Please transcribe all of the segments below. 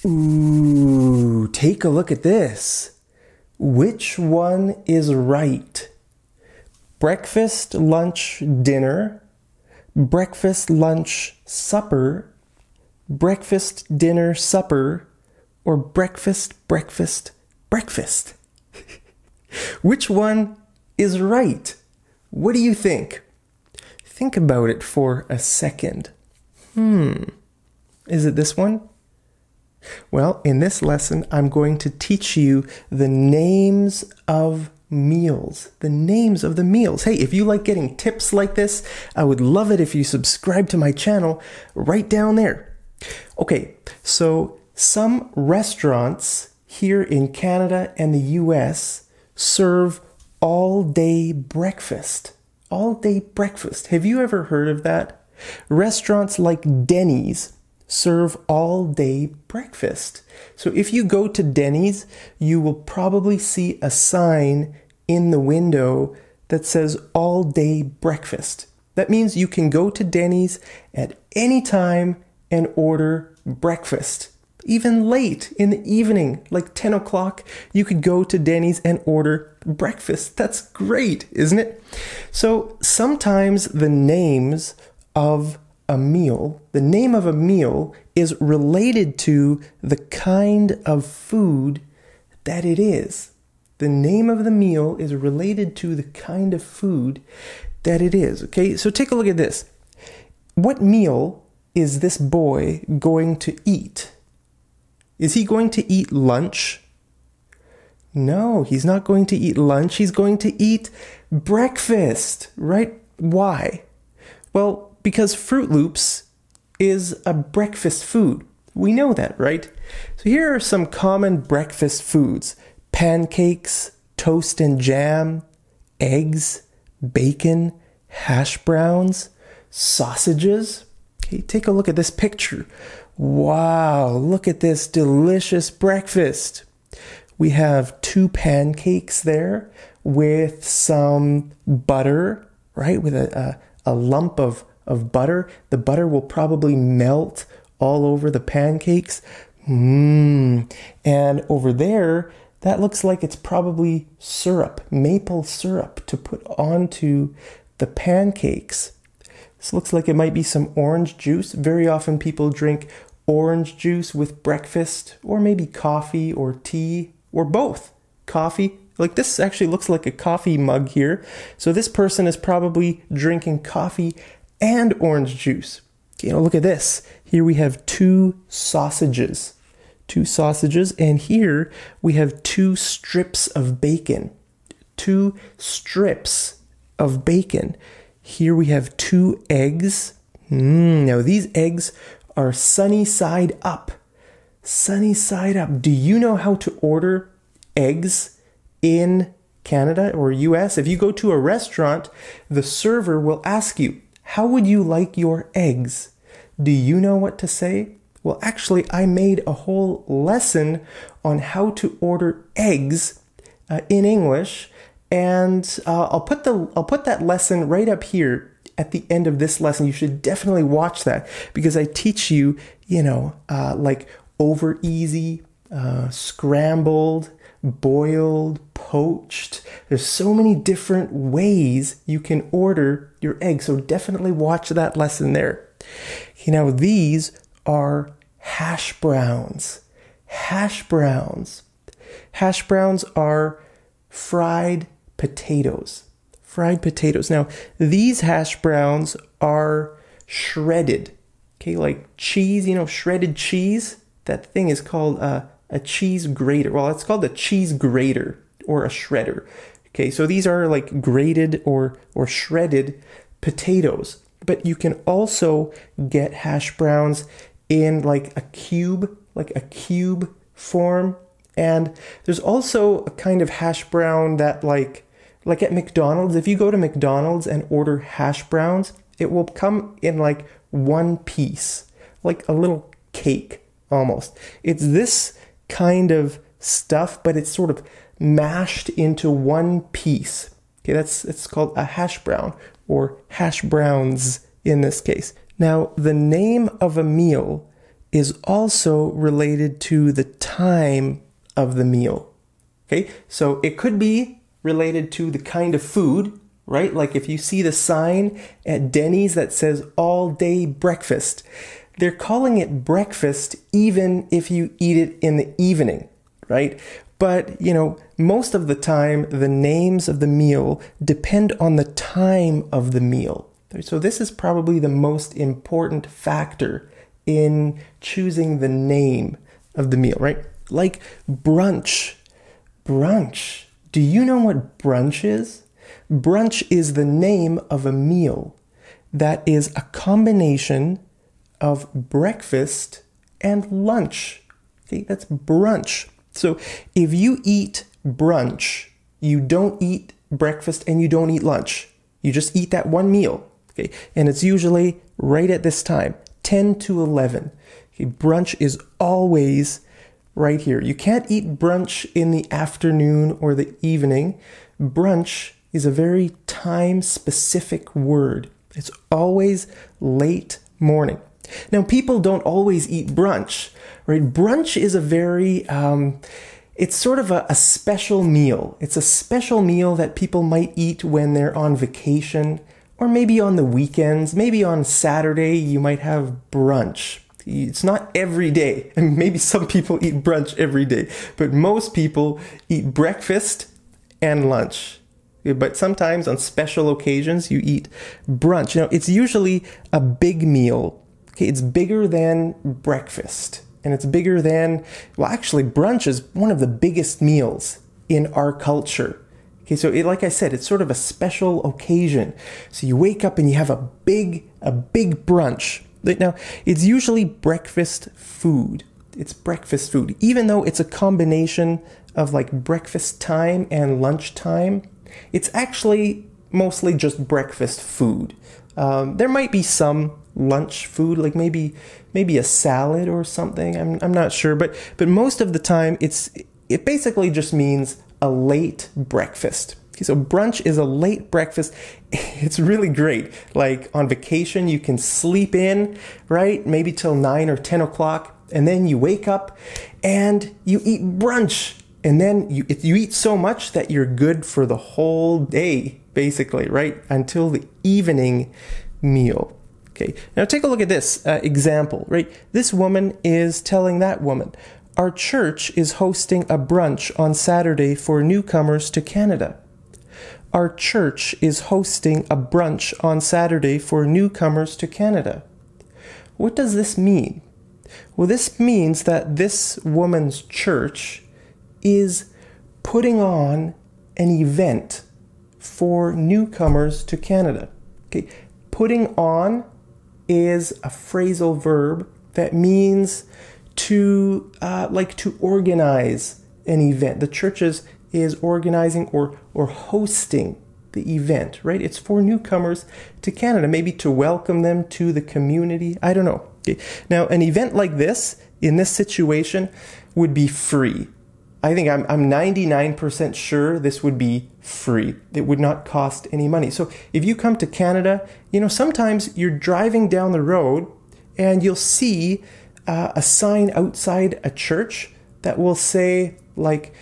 Ooh, take a look at this. Which one is right? Breakfast, lunch, dinner, breakfast, lunch, supper, breakfast, dinner, supper, or breakfast, breakfast, breakfast? Which one is right? What do you think? Think about it for a second. Is it this one? Well, in this lesson, I'm going to teach you the names of meals. The names of the meals. Hey, if you like getting tips like this, I would love it if you subscribe to my channel right down there. Okay, so some restaurants here in Canada and the US serve all-day breakfast. All-day breakfast. Have you ever heard of that? Restaurants like Denny's serve all-day breakfast. So if you go to Denny's, you will probably see a sign in the window that says all-day breakfast. That means you can go to Denny's at any time and order breakfast. Even late in the evening, like 10 o'clock, you could go to Denny's and order breakfast. That's great, isn't it? So sometimes the names of a meal, the name of a meal is related to the kind of food that it is. The name of the meal is related to the kind of food that it is. Okay, so take a look at this. What meal is this boy going to eat? Is he going to eat lunch? No, he's not going to eat lunch. He's going to eat breakfast, right? Why? Well, because Fruit Loops is a breakfast food. We know that, right? So here are some common breakfast foods. Pancakes, toast and jam, eggs, bacon, hash browns, sausages. Okay, take a look at this picture. Wow, look at this delicious breakfast. We have 2 pancakes there with some butter, right? With a lump of butter. The butter will probably melt all over the pancakes. And over there, that looks like it's probably syrup, maple syrup to put onto the pancakes. This looks like it might be some orange juice. Very often people drink orange juice with breakfast, or maybe coffee or tea, or both. Coffee, like this actually looks like a coffee mug here. So this person is probably drinking coffee and orange juice. Okay, now look at this. Here we have 2 sausages. 2 sausages, and here we have 2 strips of bacon. 2 strips of bacon. Here we have 2 eggs. Now these eggs are sunny side up. Sunny side up. Do you know how to order eggs in Canada or US? If you go to a restaurant, the server will ask you, how would you like your eggs? Do you know what to say? Well, actually, I made a whole lesson on how to order eggs in English, and I'll put that lesson right up here at the end of this lesson. You should definitely watch that because I teach you, like over easy, scrambled, boiled, poached. There's so many different ways you can order your eggs, so definitely watch that lesson there. Now these are hash browns. Hash browns. Hash browns are fried potatoes. Fried potatoes. Now these hash browns are shredded. Okay, like cheese, shredded cheese. That thing is called a cheese grater. Well, it's called a cheese grater or a shredder. Okay, so these are like grated or shredded potatoes. But you can also get hash browns in like a cube form. And there's also a kind of hash brown that like at McDonald's, if you go to McDonald's and order hash browns, it will come in like one piece, like a little cake almost. It's this kind of stuff, but it's sort of mashed into one piece. Okay, it's called a hash brown or hash browns in this case. Now, the name of a meal is also related to the time of the meal. Okay, so it could be related to the kind of food, right? Like if you see the sign at Denny's that says all day breakfast, they're calling it breakfast even if you eat it in the evening, right? But, most of the time, the names of the meal depend on the time of the meal. So this is probably the most important factor in choosing the name of the meal, right? Like brunch. Brunch. Do you know what brunch is? Brunch is the name of a meal that is a combination of breakfast and lunch. Okay, that's brunch. So if you eat brunch, you don't eat breakfast and you don't eat lunch. You just eat that one meal. Okay, and it's usually right at this time, 10 to 11. Okay, brunch is always right here. You can't eat brunch in the afternoon or the evening. Brunch is a very time-specific word. It's always late morning. Now, people don't always eat brunch, right? Brunch is a very, it's sort of a special meal. It's a special meal that people might eat when they're on vacation or maybe on the weekends. Maybe on Saturday, you might have brunch. It's not every day. I mean, maybe some people eat brunch every day, but most people eat breakfast and lunch. But sometimes on special occasions, you eat brunch. It's usually a big meal. Okay, it's bigger than breakfast. And it's bigger than, well, actually, brunch is one of the biggest meals in our culture. Okay, so like I said, it's sort of a special occasion. So you wake up and you have a big brunch. Now, it's usually breakfast food. It's breakfast food. Even though it's a combination of like breakfast time and lunch time, it's actually mostly just breakfast food. There might be some lunch food, like maybe a salad or something. I'm not sure, but most of the time it basically just means a late breakfast. Okay, so brunch is a late breakfast. It's really great. Like on vacation, you can sleep in, right? Maybe till 9 or 10 o'clock, and then you wake up and you eat brunch. And then you eat so much that you're good for the whole day, basically, right? Until the evening meal. Okay, now take a look at this example, right? This woman is telling that woman, our church is hosting a brunch on Saturday for newcomers to Canada. Our church is hosting a brunch on Saturday for newcomers to Canada. What does this mean? Well, this means that this woman's church is putting on an event for newcomers to Canada. Okay, putting on is a phrasal verb that means to organize an event. The church is organizing or hosting the event, right? It's for newcomers to Canada, maybe to welcome them to the community. I don't know. Okay. Now, an event like this, in this situation, would be free. I think I'm 99% sure this would be free. It would not cost any money. So if you come to Canada, sometimes you're driving down the road and you'll see a sign outside a church that will say like,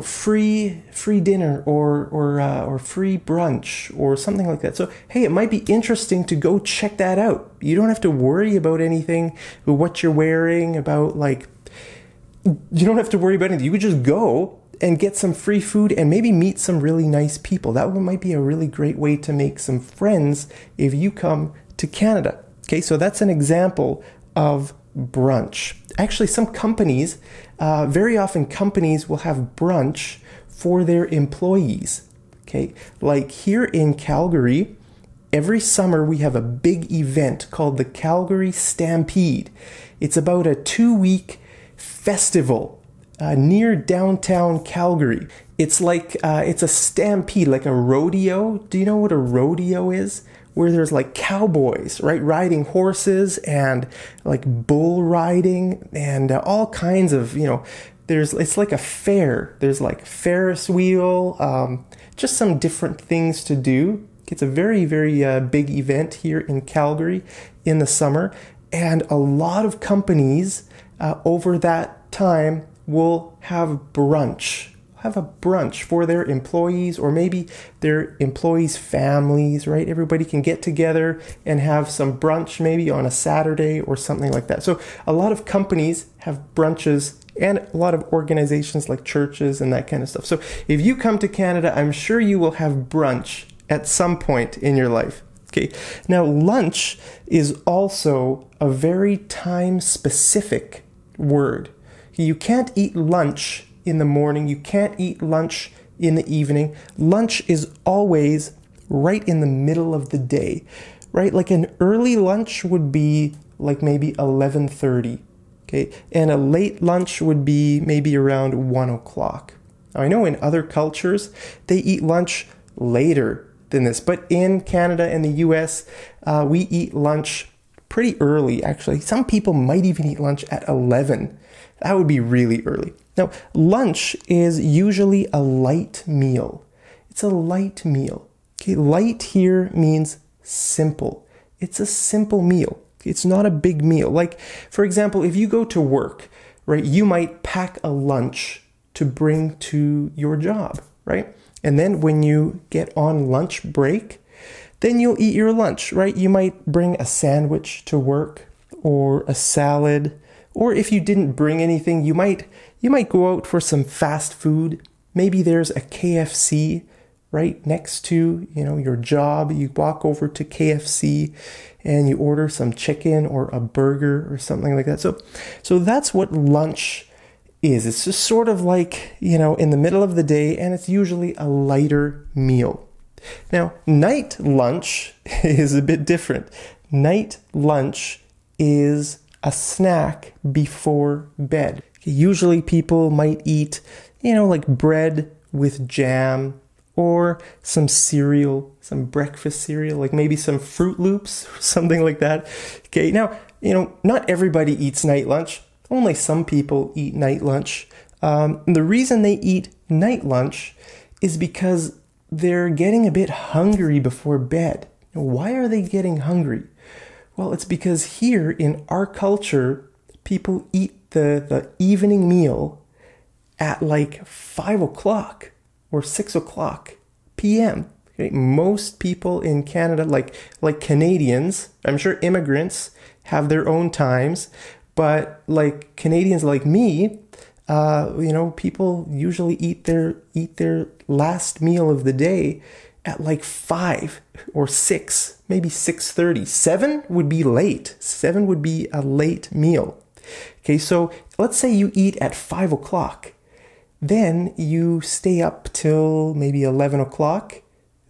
free dinner or free brunch or something like that. So, hey, it might be interesting to go check that out. You don't have to worry about anything, what you're wearing, you don't have to worry about anything. You could just go and get some free food and maybe meet some really nice people. That one might be a really great way to make some friends if you come to Canada. Okay, so that's an example of brunch. Actually, some companies, very often companies will have brunch for their employees. Okay, like here in Calgary, every summer we have a big event called the Calgary Stampede. It's about a 2-week festival near downtown Calgary. It's like it's a stampede, like a rodeo. Do you know what a rodeo is? Where there's like cowboys, right, riding horses and like bull riding and all kinds of, it's like a fair. There's like Ferris wheel, just some different things to do. It's a very, very big event here in Calgary in the summer. And a lot of companies over that time will have brunch. Have a brunch for their employees, or maybe their employees' families, right? Everybody can get together and have some brunch maybe on a Saturday or something like that. So a lot of companies have brunches, and a lot of organizations like churches and that kind of stuff. So if you come to Canada, I'm sure you will have brunch at some point in your life. Okay. Now, lunch is also a very time-specific word. You can't eat lunch in the morning. You can't eat lunch in the evening. Lunch is always right in the middle of the day, right? Like an early lunch would be like maybe 11:30, okay? And a late lunch would be maybe around 1 o'clock. Now, I know in other cultures, they eat lunch later than this, but in Canada and the US, we eat lunch pretty early, actually. Some people might even eat lunch at 11. That would be really early. Now, lunch is usually a light meal. It's a light meal. Okay, light here means simple. It's a simple meal. It's not a big meal. Like, for example, if you go to work, right, you might pack a lunch to bring to your job, right? And then when you get on lunch break, then you'll eat your lunch, right? You might bring a sandwich to work, or a salad, or if you didn't bring anything, you might go out for some fast food. Maybe there's a KFC right next to, your job. You walk over to KFC and you order some chicken or a burger or something like that. So that's what lunch is. It's just sort of like, in the middle of the day, and it's usually a lighter meal. Now, night lunch is a bit different. Night lunch is a snack before bed. Usually people might eat, like bread with jam, or some cereal, some breakfast cereal, like maybe some Fruit Loops or something like that. Okay, now, not everybody eats night lunch. Only some people eat night lunch. The reason they eat night lunch is because they're getting a bit hungry before bed. Now, why are they getting hungry? Well, it's because here in our culture, people eat the evening meal at like 5 o'clock or 6 o'clock p.m. Okay? Most people in Canada, like Canadians, I'm sure immigrants have their own times, but like Canadians like me, people usually eat their last meal of the day at like 5 or 6, maybe 6:30. 7 would be late. 7 would be a late meal. Okay, so let's say you eat at 5 o'clock. Then you stay up till maybe 11 o'clock.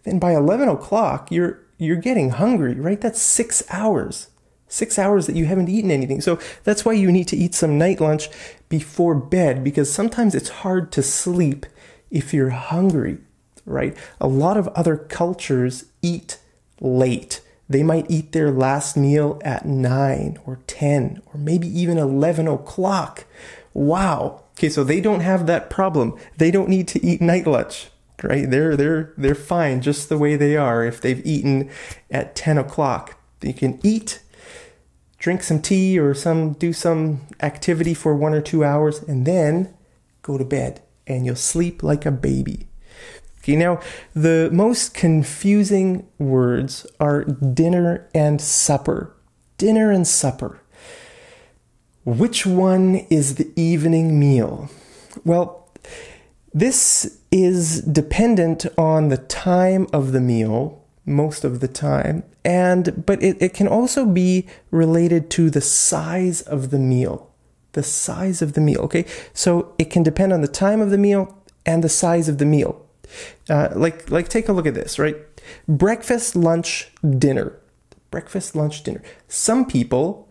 Then by 11 o'clock, you're getting hungry, right? That's 6 hours. 6 hours that you haven't eaten anything. So that's why you need to eat some night lunch before bed, because sometimes it's hard to sleep if you're hungry, right? A lot of other cultures eat late. They might eat their last meal at 9 or 10 or maybe even 11 o'clock. Wow. Okay, so they don't have that problem. They don't need to eat night lunch, right? They're fine just the way they are if they've eaten at 10 o'clock. They can eat, drink some tea or do some activity for 1 or 2 hours, and then go to bed, and you'll sleep like a baby. Okay, now the most confusing words are dinner and supper. Dinner and supper. Which one is the evening meal? Well, this is dependent on the time of the meal, most of the time, but it can also be related to the size of the meal. The size of the meal, okay? So it can depend on the time of the meal and the size of the meal. Like take a look at this, right? Breakfast, lunch, dinner. Breakfast, lunch, dinner. Some people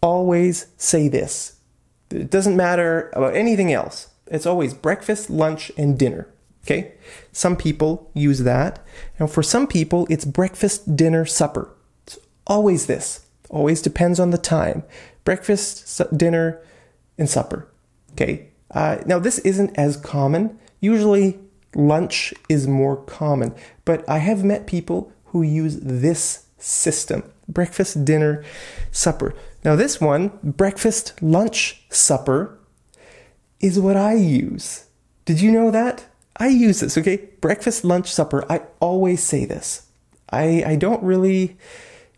always say this. It doesn't matter about anything else. It's always breakfast, lunch, and dinner. Okay? Some people use that. Now, for some people, it's breakfast, dinner, supper. It's always this. Always depends on the time. Breakfast, dinner, and supper. Okay? Now, this isn't as common. Usually, lunch is more common. But I have met people who use this system. Breakfast, dinner, supper. Now this one, breakfast, lunch, supper, is what I use. Did you know that? I use this, okay? Breakfast, lunch, supper. I always say this. I don't really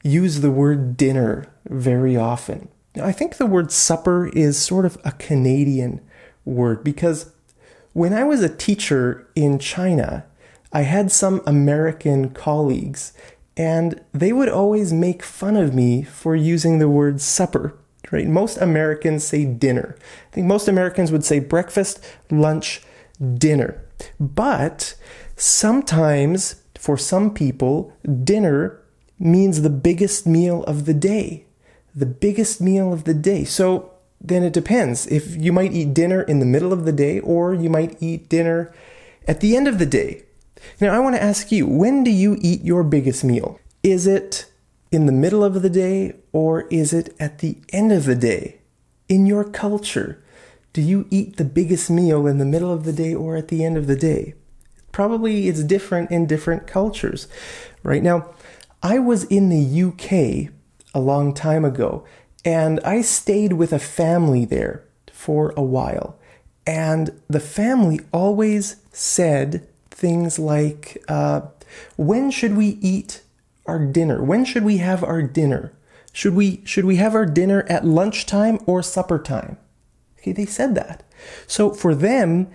use the word dinner very often. Now, I think the word supper is sort of a Canadian word because when I was a teacher in China, I had some American colleagues and they would always make fun of me for using the word supper, right? Most Americans say dinner. I think most Americans would say breakfast, lunch, dinner. But sometimes, for some people, dinner means the biggest meal of the day. The biggest meal of the day. So then it depends. If you might eat dinner in the middle of the day or you might eat dinner at the end of the day. Now, I want to ask you, when do you eat your biggest meal? Is it in the middle of the day or is it at the end of the day? In your culture, do you eat the biggest meal in the middle of the day or at the end of the day? Probably it's different in different cultures. Right now, I was in the UK a long time ago, and I stayed with a family there for a while. And the family always said things like, when should we eat our dinner? When should we have our dinner? Should we have our dinner at lunchtime or supper time? Okay, they said that. So for them,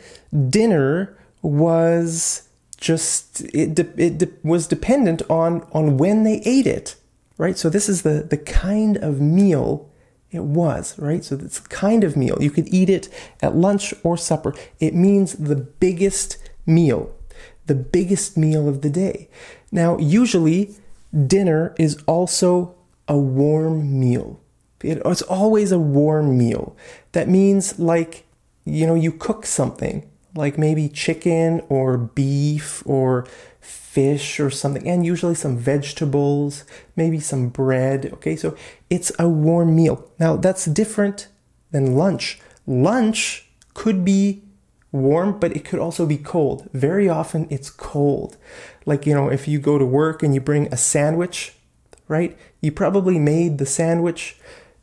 dinner was just, it was dependent on when they ate it, right? So this is the kind of meal it was, right? So it's a kind of meal. You could eat it at lunch or supper. It means the biggest meal of the day. Now, usually dinner is also a warm meal. It's always a warm meal. That means you cook something like maybe chicken or beef or fish or something, and usually some vegetables, maybe some bread. Okay, so it's a warm meal. Now, that's different than lunch. Lunch could be warm, but it could also be cold. Very often it's cold. If you go to work and you bring a sandwich, right? You probably made the sandwich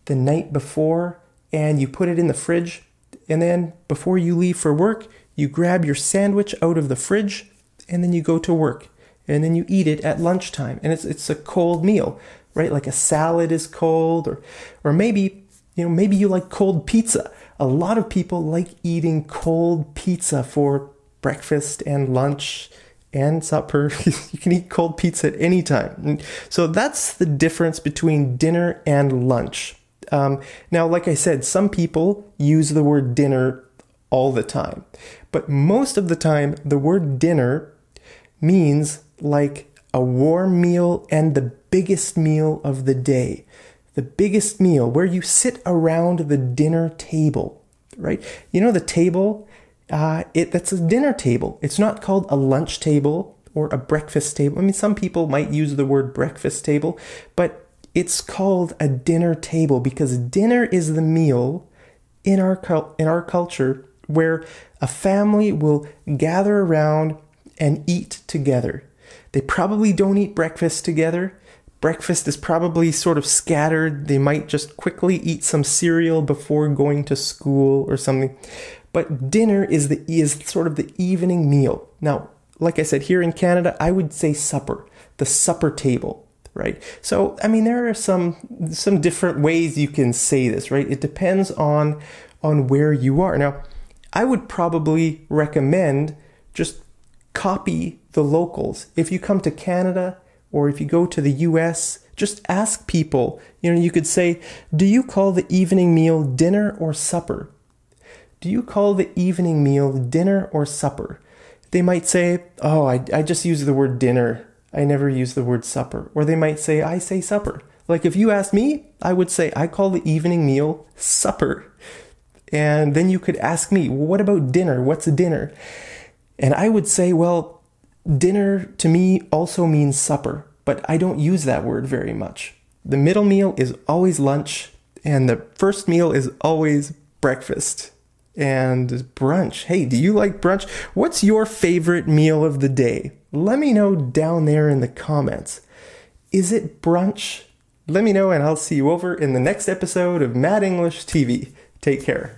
the night before and you put it in the fridge. And then before you leave for work, you grab your sandwich out of the fridge and then you go to work. And then you eat it at lunchtime. And it's a cold meal, right? Like a salad is cold, or maybe you like cold pizza. A lot of people like eating cold pizza for breakfast and lunch and supper. You can eat cold pizza at any time. So that's the difference between dinner and lunch. Now, like I said, some people use the word dinner all the time. But most of the time, the word dinner means like a warm meal and the biggest meal of the day. The biggest meal where you sit around the dinner table, right? You know the table, that's a dinner table. It's not called a lunch table or a breakfast table. I mean, some people might use the word breakfast table, but it's called a dinner table because dinner is the meal in our culture where a family will gather around and eat together. They probably don't eat breakfast together. Breakfast is probably sort of scattered. They might just quickly eat some cereal before going to school or something. But dinner is sort of the evening meal. Now, like I said, here in Canada, I would say supper, the supper table, right? So, I mean, there are some different ways you can say this, right? It depends on where you are. Now, I would probably recommend just copy the locals. If you come to Canada or if you go to the US, just ask people. You could say, do you call the evening meal dinner or supper? Do you call the evening meal dinner or supper? They might say, oh, I just use the word dinner. I never use the word supper. Or they might say, I say supper. Like if you ask me, I would say, I call the evening meal supper. And then you could ask me, well, what about dinner? What's a dinner? And I would say, well, dinner to me also means supper, but I don't use that word very much. The middle meal is always lunch, and the first meal is always breakfast and brunch. Hey, do you like brunch? What's your favorite meal of the day? Let me know down there in the comments. Is it brunch? Let me know, and I'll see you over in the next episode of Mad English TV. Take care.